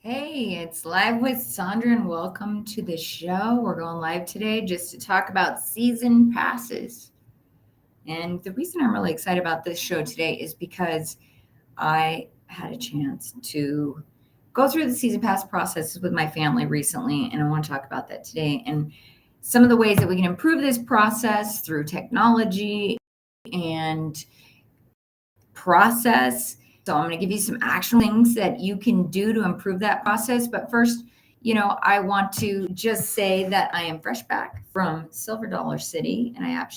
Hey, it's live with Sondra, and welcome to the show. We're going live today just to talk about season passes. And the reason I'm really excited about this show today is because I had a chance to go through the season pass processes with my family recently, and I want to talk about that today and some of the ways that we can improve this process through technology and process. So I'm going to give you some actual things that you can do to improve that process. But first, I want to just say that I am fresh back from Silver Dollar City, and I had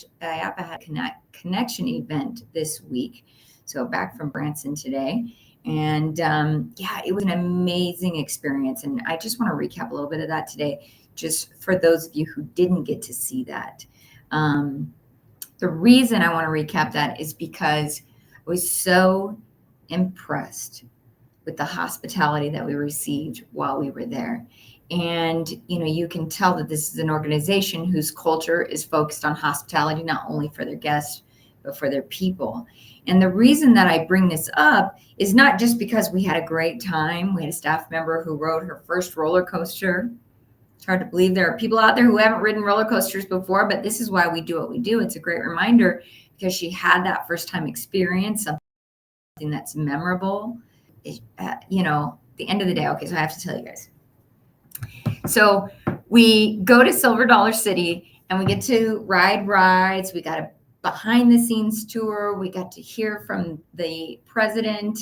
a connection event this week. So back from Branson today. And it was an amazing experience. And I just want to recap a little bit of that today, just for those of you who didn't get to see that. The reason I want to recap that is because I was so impressed with the hospitality that we received while we were there. And, you can tell that this is an organization whose culture is focused on hospitality, not only for their guests, but for their people. And the reason that I bring this up is not just because we had a great time. We had a staff member who rode her first roller coaster. It's hard to believe there are people out there who haven't ridden roller coasters before, but this is why we do what we do. It's a great reminder because she had that first time experience, something that's memorable. The end of the day. Okay, so I have to tell you guys. So we go to Silver Dollar City and we get to ride rides. We got a behind the scenes tour. We got to hear from the president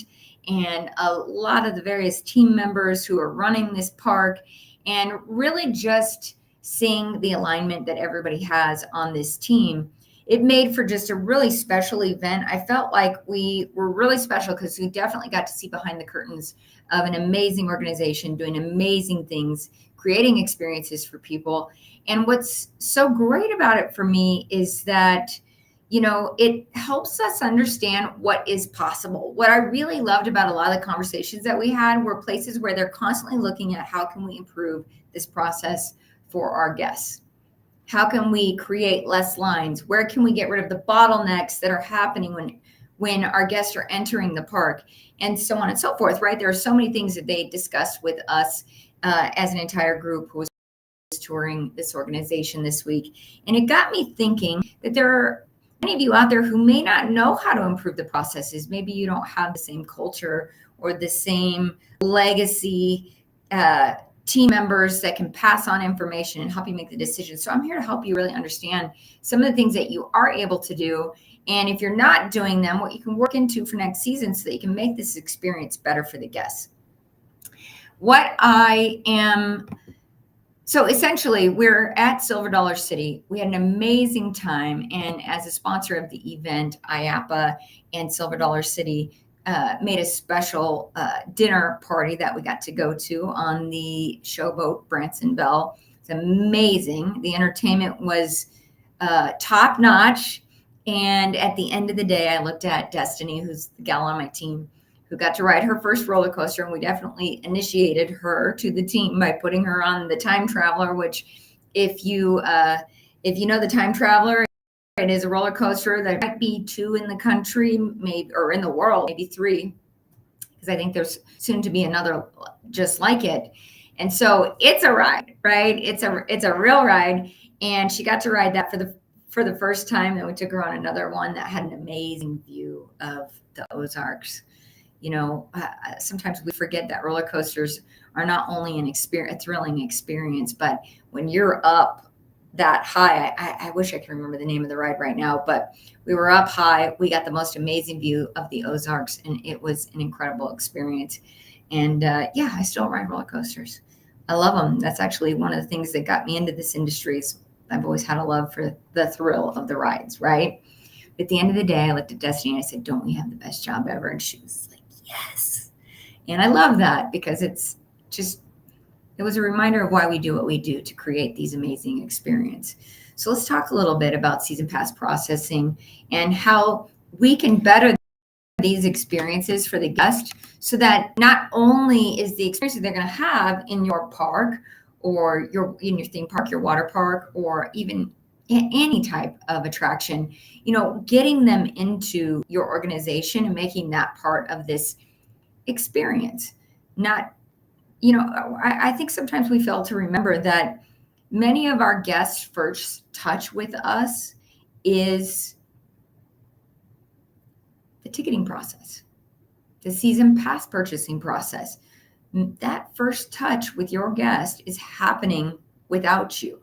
and a lot of the various team members who are running this park, and really just seeing the alignment that everybody has on this team. It made for just a really special event. I felt like we were really special because we definitely got to see behind the curtains of an amazing organization doing amazing things, creating experiences for people. And what's so great about it for me is that, it helps us understand what is possible. What I really loved about a lot of the conversations that we had were places where they're constantly looking at how can we improve this process for our guests? How can we create less lines? Where can we get rid of the bottlenecks that are happening when our guests are entering the park, and so on and so forth, right? There are so many things that they discussed with us as an entire group who was touring this organization this week. And it got me thinking that there are many of you out there who may not know how to improve the processes. Maybe you don't have the same culture or the same legacy team members that can pass on information and help you make the decision. So I'm here to help you really understand some of the things that you are able to do. And if you're not doing them, what you can work into for next season so that you can make this experience better for the guests. So essentially, we're at Silver Dollar City. We had an amazing time. And as a sponsor of the event, IAPA and Silver Dollar City made a special dinner party that we got to go to on the showboat Branson Belle. It's amazing. The entertainment was top notch. And at the end of the day, I looked at Destiny, who's the gal on my team, who got to ride her first roller coaster. And we definitely initiated her to the team by putting her on the Time Traveler, which if you know the Time Traveler, it is a roller coaster that might be 2 in the country, maybe, or in the world, maybe 3, because I think there's soon to be another just like it. And so it's a ride, right? It's a real ride. And she got to ride that for the first time. Then we took her on another one that had an amazing view of the Ozarks. Sometimes we forget that roller coasters are not only a thrilling experience, but when you're up that high, I wish I could remember the name of the ride right now, but we were up high. We got the most amazing view of the Ozarks, and it was an incredible experience. And I still ride roller coasters. I love them. That's actually one of the things that got me into this industry. I've always had a love for the thrill of the rides, right? But at the end of the day, I looked at Destiny and I said, "Don't we have the best job ever?" And she was like, "Yes." And I love that because it was a reminder of why we do what we do to create these amazing experiences. So let's talk a little bit about season pass processing and how we can better these experiences for the guest so that not only is the experience that they're going to have in your park or in your theme park, your water park, or even any type of attraction, getting them into your organization and making that part of this experience, not I think sometimes we fail to remember that many of our guests' first touch with us is the ticketing process, the season pass purchasing process. That first touch with your guest is happening without you.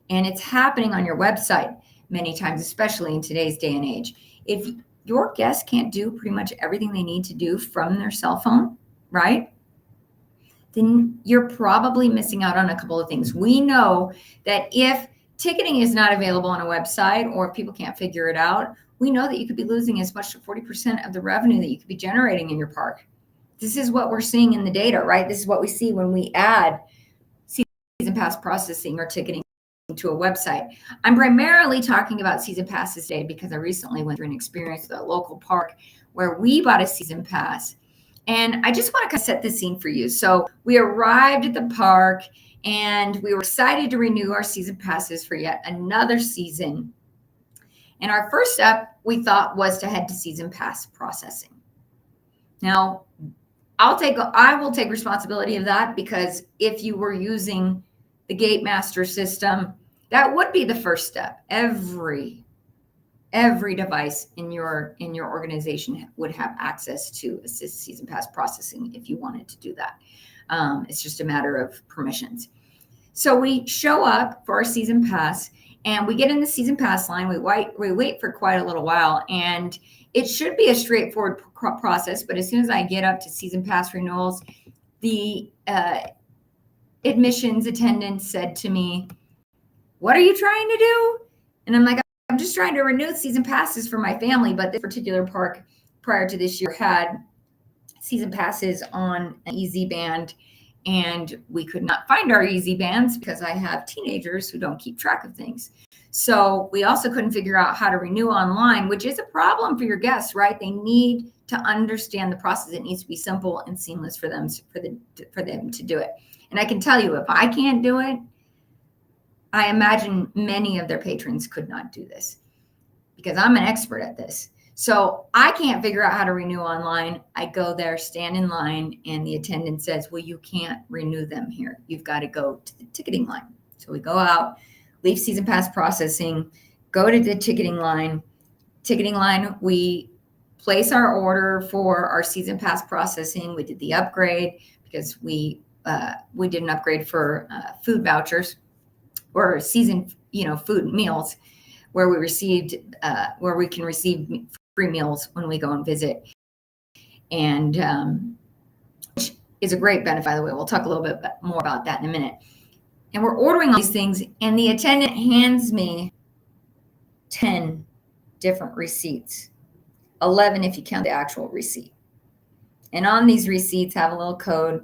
And it's happening on your website many times, especially in today's day and age. If your guests can't do pretty much everything they need to do from their cell phone, right? Then you're probably missing out on a couple of things. We know that if ticketing is not available on a website, or if people can't figure it out, we know that you could be losing as much as 40% of the revenue that you could be generating in your park. This is what we're seeing in the data, right? This is what we see when we add season pass processing or ticketing to a website. I'm primarily talking about season passes today because I recently went through an experience with a local park where we bought a season pass. And I just want to kind of set the scene for you. So we arrived at the park and we were excited to renew our season passes for yet another season. And our first step, we thought, was to head to season pass processing. Now, I will take responsibility of that, because if you were using the Gatemaster system, that would be the first step. Every device in your organization would have access to assist season pass processing if you wanted to do that. It's just a matter of permissions. So we show up for our season pass and we get in the season pass line. We wait for quite a little while, and it should be a straightforward process. But as soon as I get up to season pass renewals, the admissions attendant said to me, "What are you trying to do?" And I'm like, "I'm just trying to renew season passes for my family." But this particular park prior to this year had season passes on an easy band, and we could not find our easy bands because I have teenagers who don't keep track of things. So we also couldn't figure out how to renew online, which is a problem for your guests, right? They need to understand the process. It needs to be simple and seamless for them to do it. And I can tell you, if I can't do it, I imagine many of their patrons could not do this, because I'm an expert at this. So I can't figure out how to renew online. I go there, stand in line, and the attendant says, "Well, you can't renew them here. You've got to go to the ticketing line." So we go out, leave season pass processing, go to the ticketing line. Ticketing line, we place our order for our season pass processing. We did the upgrade because we did an upgrade for food vouchers or season, food meals, where we can receive free meals when we go and visit, and which is a great benefit, by the way. We'll talk a little bit more about that in a minute. And we're ordering all these things, and the attendant hands me 10 different receipts, 11 if you count the actual receipt. And on these receipts have a little code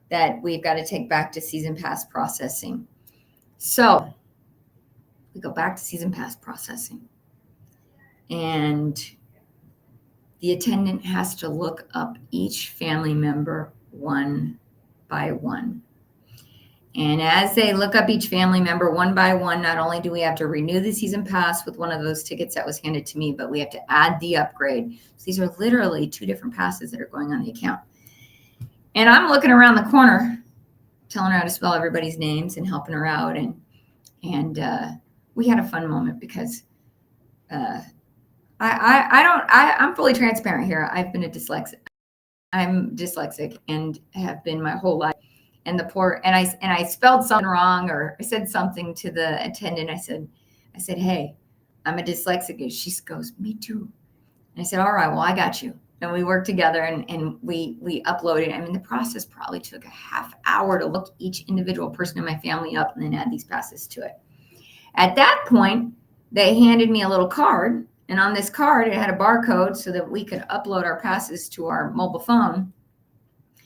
that we've got to take back to season pass processing. So we go back to season pass processing, and the attendant has to look up each family member one by one. And as they look up each family member one by one, not only do we have to renew the season pass with one of those tickets that was handed to me, but we have to add the upgrade. So these are literally 2 different passes that are going on the account. And I'm looking around the corner, telling her how to spell everybody's names and helping her out. And we had a fun moment because I'm fully transparent here. I've been I'm dyslexic and have been my whole life. And I spelled something wrong, or I said something to the attendant. I said, "Hey, I'm a dyslexic." And she goes, "Me too." And I said, "All right, well, I got you." And we worked together and we uploaded. I mean, the process probably took a half hour to look each individual person in my family up and then add these passes to it. At that point, they handed me a little card, and on this card, it had a barcode so that we could upload our passes to our mobile phone.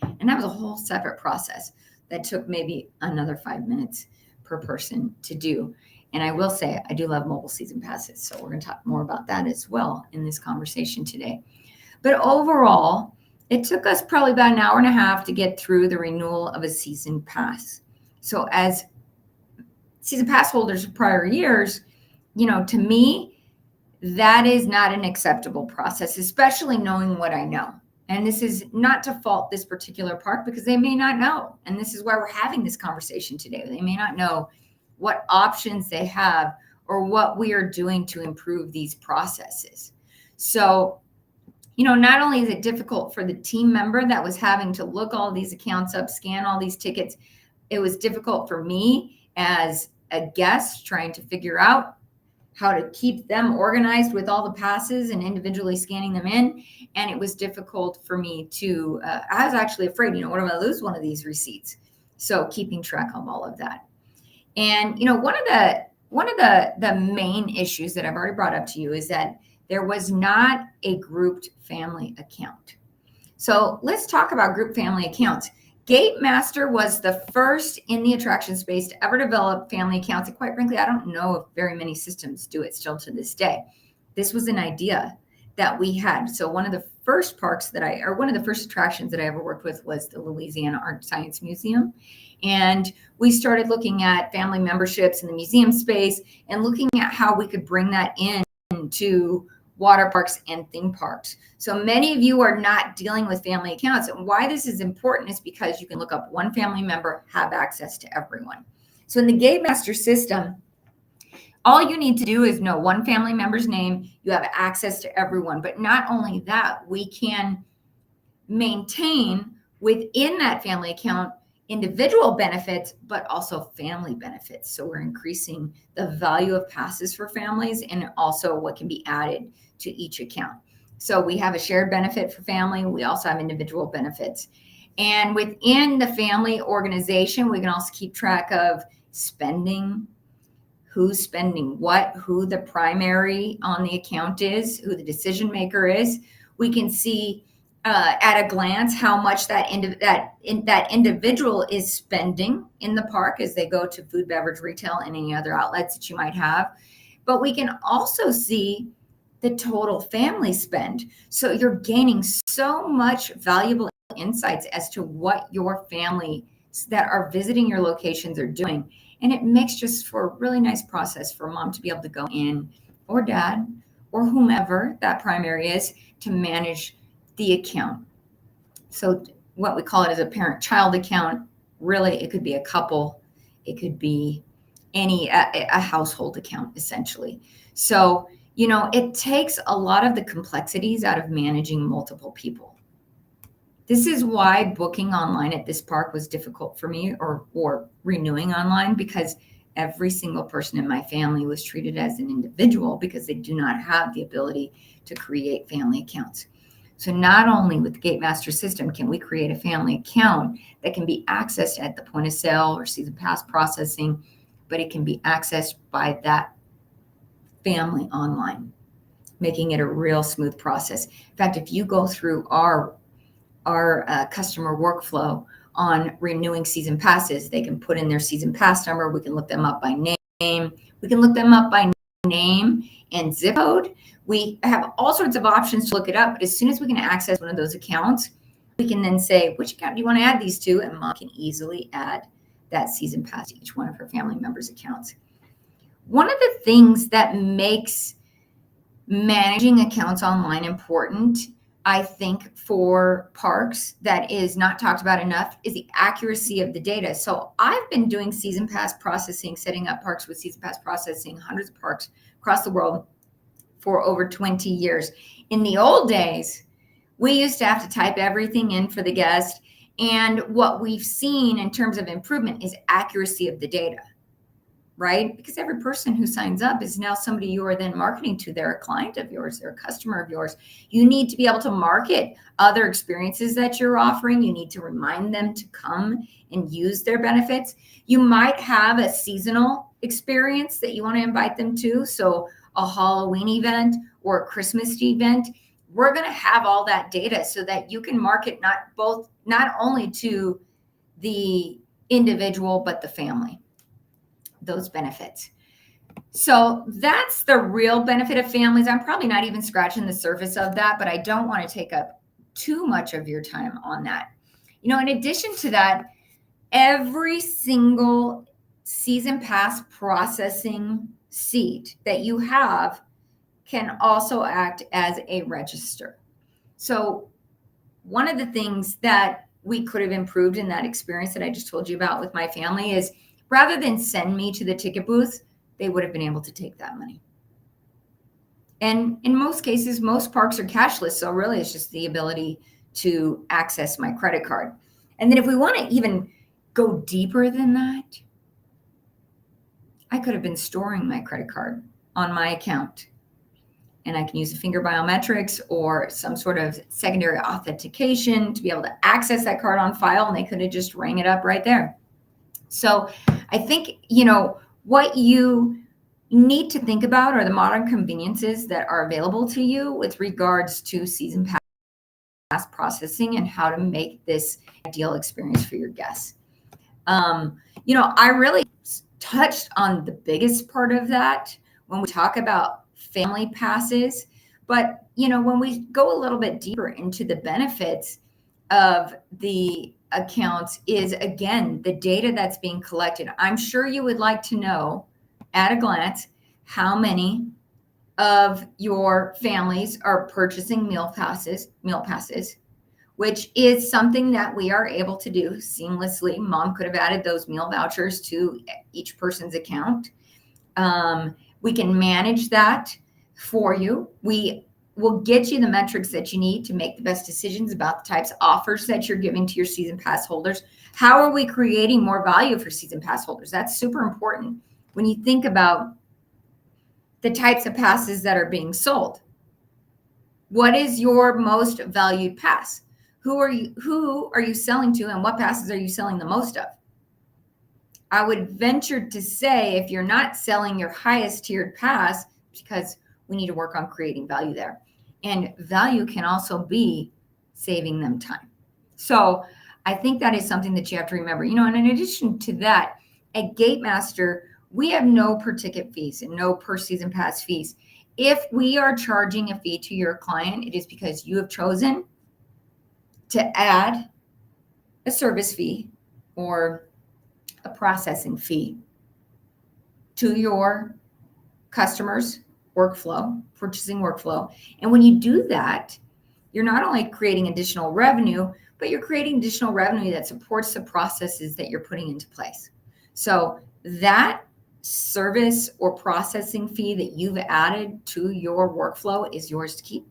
And that was a whole separate process that took maybe another 5 minutes per person to do. And I will say, I do love mobile season passes. So we're going to talk more about that as well in this conversation today. But overall, it took us probably about an hour and a half to get through the renewal of a season pass. So as season pass holders of prior years, to me, that is not an acceptable process, especially knowing what I know. And this is not to fault this particular park because they may not know. And this is why we're having this conversation today. They may not know what options they have or what we are doing to improve these processes. So, not only is it difficult for the team member that was having to look all these accounts up, scan all these tickets, it was difficult for me as a guest trying to figure out how to keep them organized with all the passes and individually scanning them in. And it was difficult for me to, I was actually afraid, what if I lose one of these receipts? So keeping track of all of that. And, one of the main issues that I've already brought up to you is that there was not a grouped family account. So let's talk about group family accounts. Gatemaster was the first in the attraction space to ever develop family accounts. And quite frankly, I don't know if very many systems do it still to this day. This was an idea that we had. So one of the first one of the first attractions that I ever worked with was the Louisiana Art Science Museum. And we started looking at family memberships in the museum space and looking at how we could bring that into water parks and theme parks. So many of you are not dealing with family accounts. And why this is important is because you can look up one family member, have access to everyone. So in the Gatemaster system, all you need to do is know one family member's name. You have access to everyone. But not only that, we can maintain within that family account individual benefits, but also family benefits. So we're increasing the value of passes for families and also what can be added to each account. So we have a shared benefit for family. We also have individual benefits. And within the family organization, we can also keep track of spending, who's spending what, who the primary on the account is, who the decision maker is. We can see at a glance how much that individual is spending in the park as they go to food, beverage, retail, and any other outlets that you might have. But we can also see the total family spend. So you're gaining so much valuable insights as to what your family that are visiting your locations are doing. And it makes just for a really nice process for mom to be able to go in, or dad, or whomever that primary is, to manage the account. So what we call it is a parent-child account. Really, it could be a couple. It could be a household account, essentially. So, it takes a lot of the complexities out of managing multiple people. This is why booking online at this park was difficult for me, or renewing online, because every single person in my family was treated as an individual because they do not have the ability to create family accounts. So not only with the Gatemaster system can we create a family account that can be accessed at the point of sale or season pass processing, but it can be accessed by that family online, making it a real smooth process. In fact, if you go through our customer workflow on renewing season passes, they can put in their season pass number. We can look them up by name. We can look them up by name and zip code. We have all sorts of options to look it up, but as soon as we can access one of those accounts, we can then say, which account do you want to add these to? And mom can easily add that season pass to each one of her family members' accounts. One of the things that makes managing accounts online important, I think, for parks that is not talked about enough is the accuracy of the data. So I've been doing season pass processing, setting up parks with season pass processing, hundreds of parks across the world for over 20 years. In the old days, we used to have to type everything in for the guest. And what we've seen in terms of improvement is accuracy of the data, right? Because every person who signs up is now somebody you are then marketing to. They're a client of yours, they're a customer of yours. You need to be able to market other experiences that you're offering. You need to remind them to come and use their benefits. You might have a seasonal experience that you want to invite them to. So a Halloween event or a Christmas event. We're going to have all that data so that you can market not only to the individual, but the family, those benefits. So that's the real benefit of families. I'm probably not even scratching the surface of that, but I don't want to take up too much of your time on that. In addition to that, every single season pass processing seat that you have can also act as a register. So one of the things that we could have improved in that experience that I just told you about with my family is rather than send me to the ticket booth, they would have been able to take that money. And in most cases, most parks are cashless. So really it's just the ability to access my credit card. And then if we want to even go deeper than that, I could have been storing my credit card on my account. And I can use the finger biometrics or some sort of secondary authentication to be able to access that card on file, and they could have just rang it up right there. So I think, what you need to think about are the modern conveniences that are available to you with regards to season pass processing and how to make this ideal experience for your guests. I really touched on the biggest part of that when we talk about family passes, but when we go a little bit deeper into the benefits of the accounts is, again, the data that's being collected. I'm sure you would like to know at a glance how many of your families are purchasing meal passes, which is something that we are able to do seamlessly. Mom could have added those meal vouchers to each person's account. We can manage that for you. We will get you the metrics that you need to make the best decisions about the types of offers that you're giving to your season pass holders. How are we creating more value for season pass holders? That's super important when you think about the types of passes that are being sold. What is your most valued pass? Who are you selling to, and what passes are you selling the most of? I would venture to say if you're not selling your highest tiered pass, because we need to work on creating value there. And value can also be saving them time. So I think that is something that you have to remember. And in addition to that, at Gatemaster, we have no per ticket fees and no per season pass fees. If we are charging a fee to your client, it is because you have chosen to add a service fee or a processing fee to your customers' purchasing workflow. And when you do that, you're not only creating additional revenue, but you're creating additional revenue that supports the processes that you're putting into place. So that service or processing fee that you've added to your workflow is yours to keep.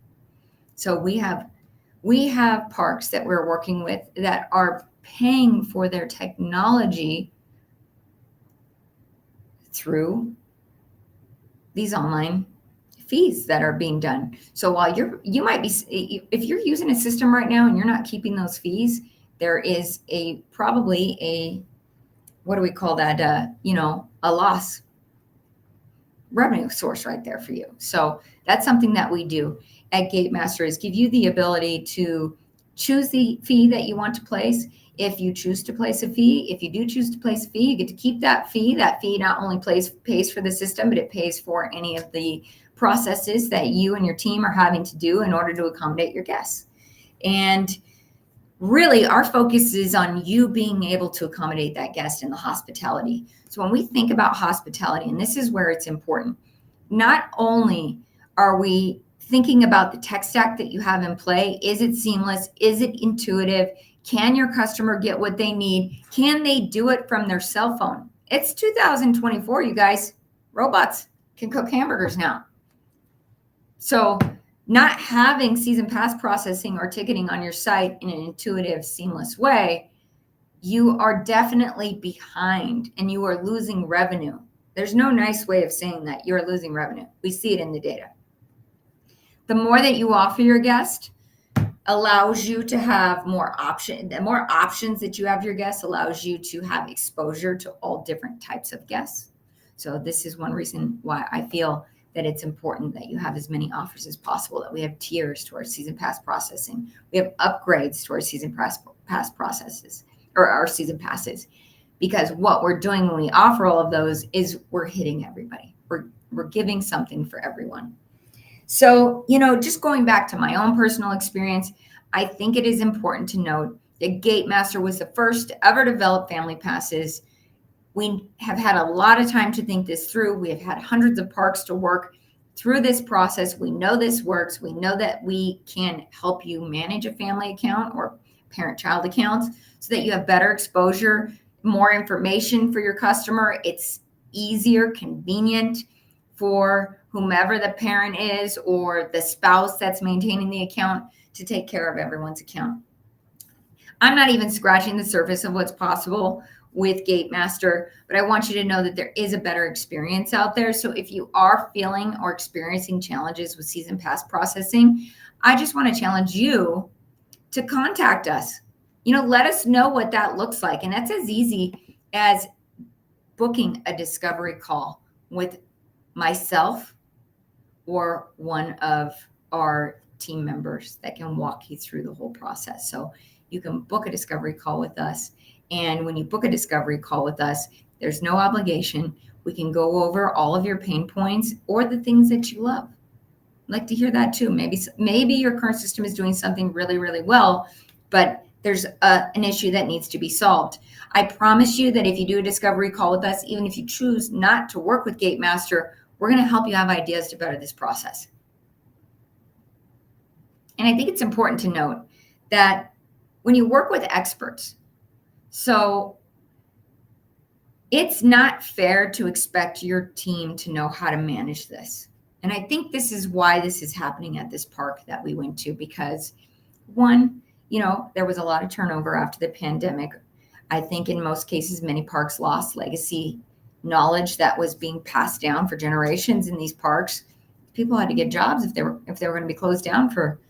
So we have parks that we're working with that are paying for their technology through these online fees that are being done. So while you might be, if you're using a system right now and you're not keeping those fees, there is probably a what do we call that? A loss revenue source right there for you. So that's something that we do at Gatemaster is give you the ability to choose the fee that you want to place. If you choose to place a fee, if you do choose to place a fee, you get to keep that fee. That fee not only pays for the system, but it pays for any of the processes that you and your team are having to do in order to accommodate your guests. And really, our focus is on you being able to accommodate that guest in the hospitality. So when we think about hospitality, and this is where it's important, not only are we thinking about the tech stack that you have in play, is it seamless? Is it intuitive? Can your customer get what they need? Can they do it from their cell phone? It's 2024, you guys. Robots can cook hamburgers now. So not having season pass processing or ticketing on your site in an intuitive, seamless way, you are definitely behind and you are losing revenue. There's no nice way of saying that. You're losing revenue. We see it in the data. The more that you offer your guest allows you to have more options. The more options that you have your guests allows you to have exposure to all different types of guests. So this is one reason why I feel that it's important that you have as many offers as possible, that we have tiers to our season pass processing. We have upgrades to our season pass processes or our season passes, because what we're doing when we offer all of those is we're hitting everybody. We're giving something for everyone. So, just going back to my own personal experience, I think it is important to note that Gatemaster was the first to ever develop family passes. We have had a lot of time to think this through. We have had hundreds of parks to work through this process, we know this works. We know that we can help you manage a family account or parent-child accounts so that you have better exposure, more information for your customer. It's easier, convenient for whomever the parent is or the spouse that's maintaining the account to take care of everyone's account. I'm not even scratching the surface of what's possible with Gatemaster, but I want you to know that there is a better experience out there. So if you are feeling or experiencing challenges with season pass processing, I just want to challenge you to contact us. Let us know what that looks like. And that's as easy as booking a discovery call with myself or one of our team members that can walk you through the whole process. So you can book a discovery call with us. And when you book a discovery call with us, there's no obligation. We can go over all of your pain points or the things that you love. I'd like to hear that too. Maybe your current system is doing something really, really well, but there's an issue that needs to be solved. I promise you that if you do a discovery call with us, even if you choose not to work with Gatemaster, we're going to help you have ideas to better this process. And I think it's important to note that when you work with experts, so it's not fair to expect your team to know how to manage this. And I think this is why this is happening at this park that we went to, because one, there was a lot of turnover after the pandemic. I think in most cases, many parks lost legacy knowledge that was being passed down for generations in these parks. People had to get jobs if they were going to be closed down for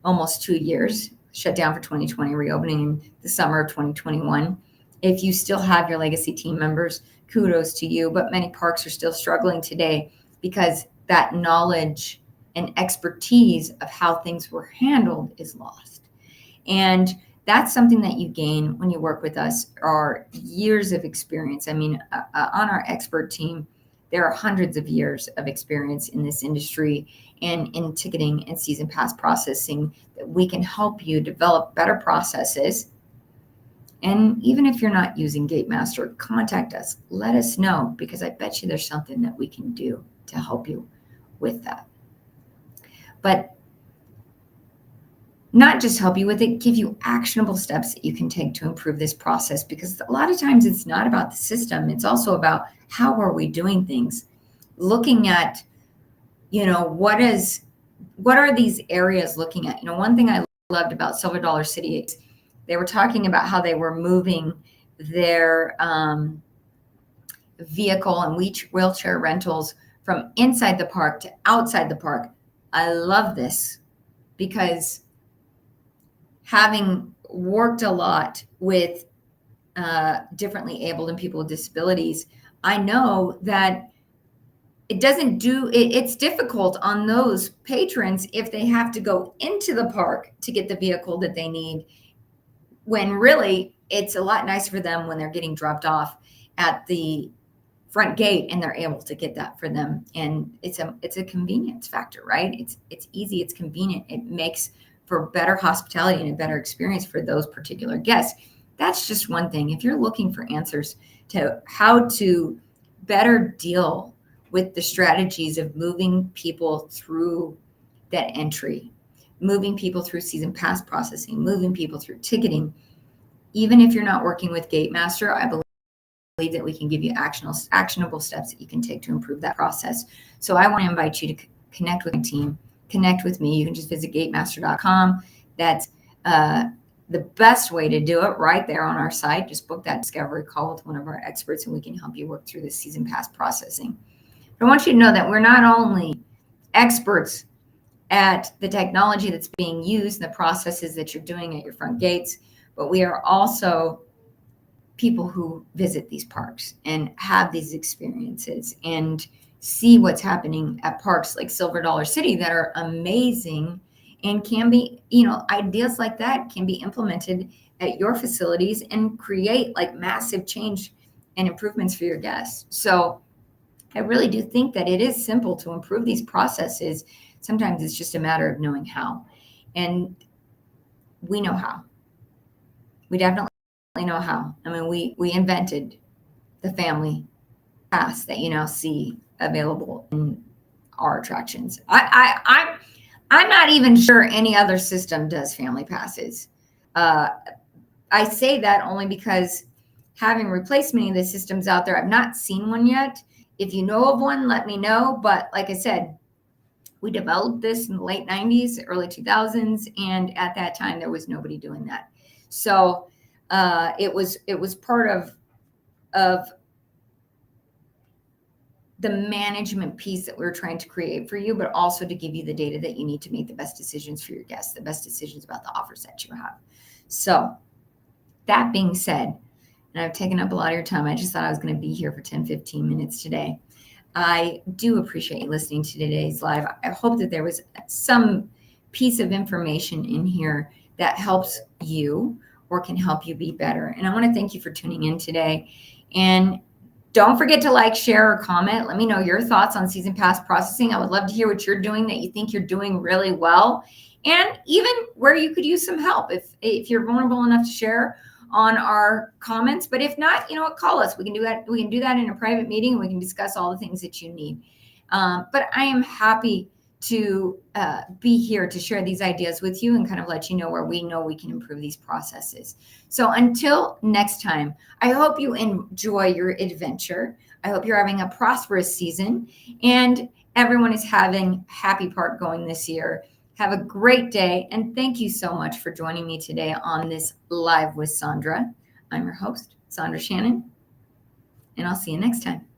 almost 2 years, shut down for 2020, reopening in the summer of 2021. If you still have your legacy team members, kudos to you. But many parks are still struggling today because that knowledge and expertise of how things were handled is lost. And that's something that you gain when you work with us, are years of experience. I mean, on our expert team, there are hundreds of years of experience in this industry and in ticketing and season pass processing that we can help you develop better processes. And even if you're not using Gatemaster, contact us. Let us know, because I bet you there's something that we can do to help you with that. But not just help you with it, give you actionable steps that you can take to improve this process, because a lot of times it's not about the system. It's also about how are we doing things, looking at, what are these areas looking at? One thing I loved about Silver Dollar City is they were talking about how they were moving their vehicle and wheelchair rentals from inside the park to outside the park. I love this because having worked a lot with differently abled and people with disabilities, I know that it's difficult on those patrons if they have to go into the park to get the vehicle that they need, when really it's a lot nicer for them when they're getting dropped off at the front gate and they're able to get that for them. And it's a convenience factor, right? It's easy, it's convenient. It makes for better hospitality and a better experience for those particular guests. That's just one thing. If you're looking for answers to how to better deal with the strategies of moving people through that entry, moving people through season pass processing, moving people through ticketing, even if you're not working with Gatemaster, I believe that we can give you actionable steps that you can take to improve that process. So I want to invite you to connect with my team, connect with me. You can just visit gatemaster.com. That's the best way to do it, right there on our site. Just book that discovery call with one of our experts and we can help you work through the season pass processing. But I want you to know that we're not only experts at the technology that's being used and the processes that you're doing at your front gates, but we are also people who visit these parks and have these experiences and see what's happening at parks like Silver Dollar City that are amazing and can be, ideas like that can be implemented at your facilities and create like massive change and improvements for your guests. So I really do think that it is simple to improve these processes. Sometimes it's just a matter of knowing how. And we know how. We definitely know how. I mean, we invented the family pass that you now see available in our attractions. I'm not even sure any other system does family passes. I say that only because having replaced many of the systems out there, I've not seen one yet. If you know of one, let me know. But like I said, we developed this in the late 90s, early 2000s, and at that time there was nobody doing that. So it was part of the management piece that we were trying to create for you, but also to give you the data that you need to make the best decisions for your guests, the best decisions about the offers that you have. So that being said, and I've taken up a lot of your time, I just thought I was going to be here for 10, 15 minutes today. I do appreciate you listening to today's live. I hope that there was some piece of information in here that helps you or can help you be better. And I want to thank you for tuning in today. And don't forget to like, share, or comment. Let me know your thoughts on season pass processing. I would love to hear what you're doing that you think you're doing really well, and even where you could use some help if you're vulnerable enough to share on our comments. But if not, you know what, call us. We can do that. We can do that in a private meeting. We can discuss all the things that you need. But I am happy to be here to share these ideas with you and kind of let you know where we know we can improve these processes. So until next time, I hope you enjoy your adventure. I hope you're having a prosperous season and everyone is having happy part going this year. Have a great day, and thank you so much for joining me today on this Live with Sondra. I'm your host, Sondra Shannon, and I'll see you next time.